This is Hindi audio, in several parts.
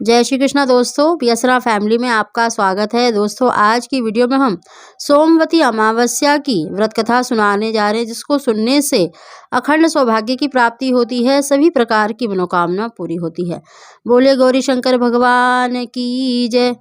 जय श्री कृष्णा दोस्तों, पियसरा फैमिली में आपका स्वागत है। दोस्तों, आज की वीडियो में हम सोमवती अमावस्या की व्रत कथा सुनाने जा रहे हैं, जिसको सुनने से अखंड सौभाग्य की प्राप्ति होती है, सभी प्रकार की मनोकामना पूरी होती है। बोले गौरी शंकर भगवान की जय।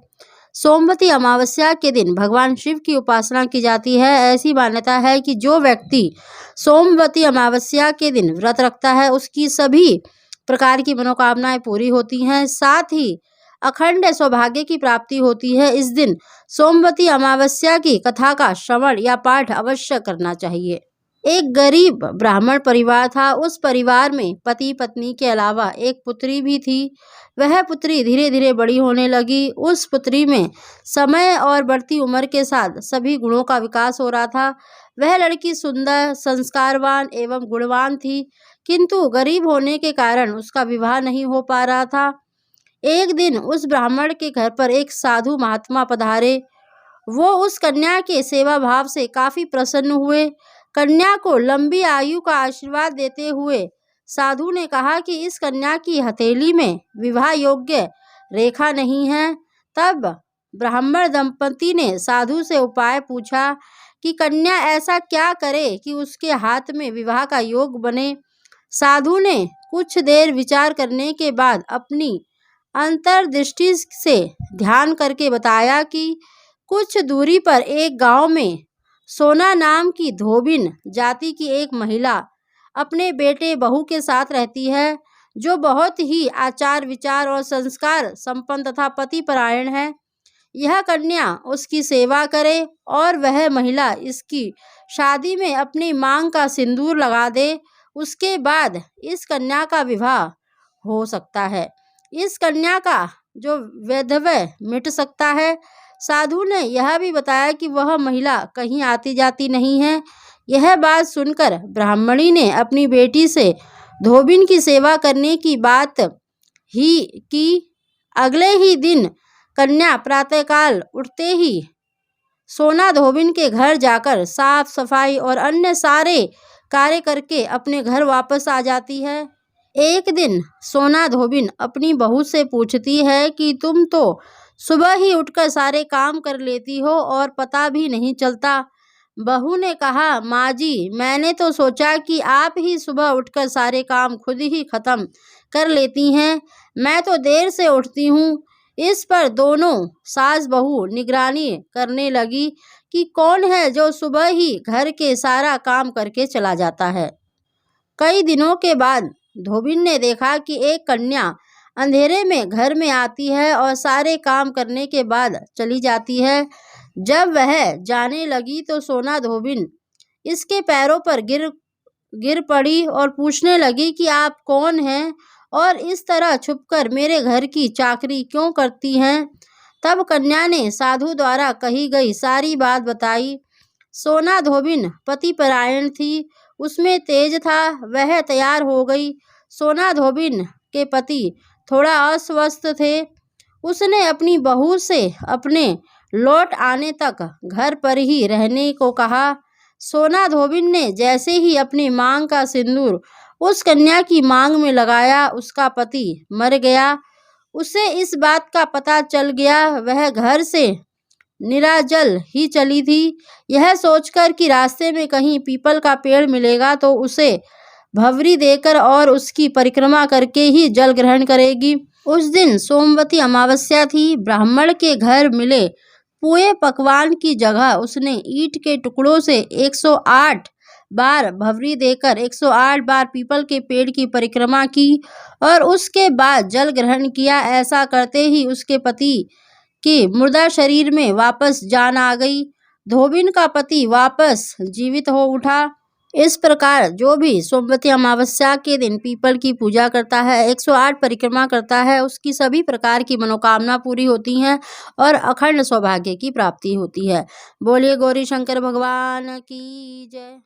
सोमवती अमावस्या के दिन भगवान शिव की उपासना की जाती है। ऐसी मान्यता है कि जो व्यक्ति सोमवती अमावस्या के दिन व्रत रखता है, उसकी सभी प्रकार की मनोकामनाएं पूरी होती हैं, साथ ही अखंड सौभाग्य की प्राप्ति होती है। इस दिन सोमवती अमावस्या की कथा का श्रवण या पाठ अवश्य करना चाहिए। एक गरीब ब्राह्मण परिवार था। उस परिवार में पति पत्नी के अलावा एक पुत्री भी थी। वह पुत्री धीरे धीरे बड़ी होने लगी। उस पुत्री में समय और बढ़ती उम्र के साथ सभी गुणों का विकास हो रहा था। वह लड़की सुंदर, संस्कारवान एवं गुणवान थी, किंतु गरीब होने के कारण उसका विवाह नहीं हो पा रहा था। एक दिन उस ब्राह्मण के घर पर एक साधु महात्मा पधारे। वो उस कन्या के सेवा भाव से काफी प्रसन्न हुए। कन्या को लंबी आयु का आशीर्वाद देते हुए साधु ने कहा कि इस कन्या की हथेली में विवाह योग्य रेखा नहीं है। तब ब्राह्मण दंपति ने साधु से उपाय पूछा कि कन्या ऐसा क्या करे कि उसके हाथ में विवाह का योग बने। साधु ने कुछ देर विचार करने के बाद अपनी अंतर्दृष्टि से ध्यान करके बताया कि कुछ दूरी पर एक गांव में सोना नाम की धोबिन जाति की एक महिला अपने बेटे बहू के साथ रहती है, जो बहुत ही आचार विचार और संस्कार संपन्न तथा पतिपरायण है। यह कन्या उसकी सेवा करे और वह महिला इसकी शादी में अपनी मांग का सिंदूर लगा दे। उसके बाद इस कन्या का विवाह हो सकता है। इस कन्या का जो वैधव्य मिट सकता है। साधु ने यह भी बताया कि वह महिला कहीं आती जाती नहीं है। यह बात सुनकर ब्राह्मणी ने अपनी बेटी से धोबिन की सेवा करने की बात ही की। अगले ही दिन कन्या प्रातःकाल उठते ही सोना धोबिन के घर जाकर साफ सफाई और अन्य सारे कार्य करके अपने घर वापस आ जाती है। एक दिन सोना धोबिन अपनी बहू से पूछती है कि तुम तो सुबह ही उठकर सारे काम कर लेती हो और पता भी नहीं चलता। बहू ने कहा, माँ जी, मैंने तो सोचा कि आप ही सुबह उठकर सारे काम खुद ही खत्म कर लेती हैं। मैं तो देर से उठती हूँ। इस पर दोनों सास बहू निगरानी करने लगी कि कौन है जो सुबह ही घर के सारा काम करके चला जाता है। कई दिनों के बाद धोबिन ने देखा कि एक कन्या अंधेरे में घर में आती है और सारे काम करने के बाद चली जाती है। जब वह जाने लगी तो सोना धोबिन इसके पैरों पर गिर पड़ी और पूछने लगी कि आप कौन हैं और इस तरह छुपकर मेरे घर की चाकरी क्यों करती हैं। तब कन्या ने साधु द्वारा कही गई सारी बात बताई। सोना धोबिन पतिपरायण थी, उसमें तेज था। वह तैयार हो गई। सोना धोबिन के पति थोड़ा अस्वस्थ थे। उसने अपनी बहू से अपने लौट आने तक घर पर ही रहने को कहा। सोना धोबिन ने जैसे ही अपनी मांग का सिंदूर उस कन्या की मांग में लगाया, उसका पति मर गया। उसे इस बात का पता चल गया। वह घर से निराजल ही चली थी, यह सोचकर कि रास्ते में कहीं पीपल का पेड़ मिलेगा तो उसे भवरी देकर और उसकी परिक्रमा करके ही जल ग्रहण करेगी। उस दिन सोमवती अमावस्या थी। ब्राह्मण के घर मिले पुए पकवान की जगह उसने ईंट के टुकड़ों से 108 बार भवरी देकर 108 बार पीपल के पेड़ की परिक्रमा की और उसके बाद जल ग्रहण किया। ऐसा करते ही उसके पति की मुर्दा शरीर में वापस जान आ गई। धोबिन का पति वापस जीवित हो उठा। इस प्रकार जो भी सोमवती अमावस्या के दिन पीपल की पूजा करता है, 108 परिक्रमा करता है, उसकी सभी प्रकार की मनोकामना पूरी होती हैं और अखंड सौभाग्य की प्राप्ति होती है। बोलिए गौरी शंकर भगवान की जय।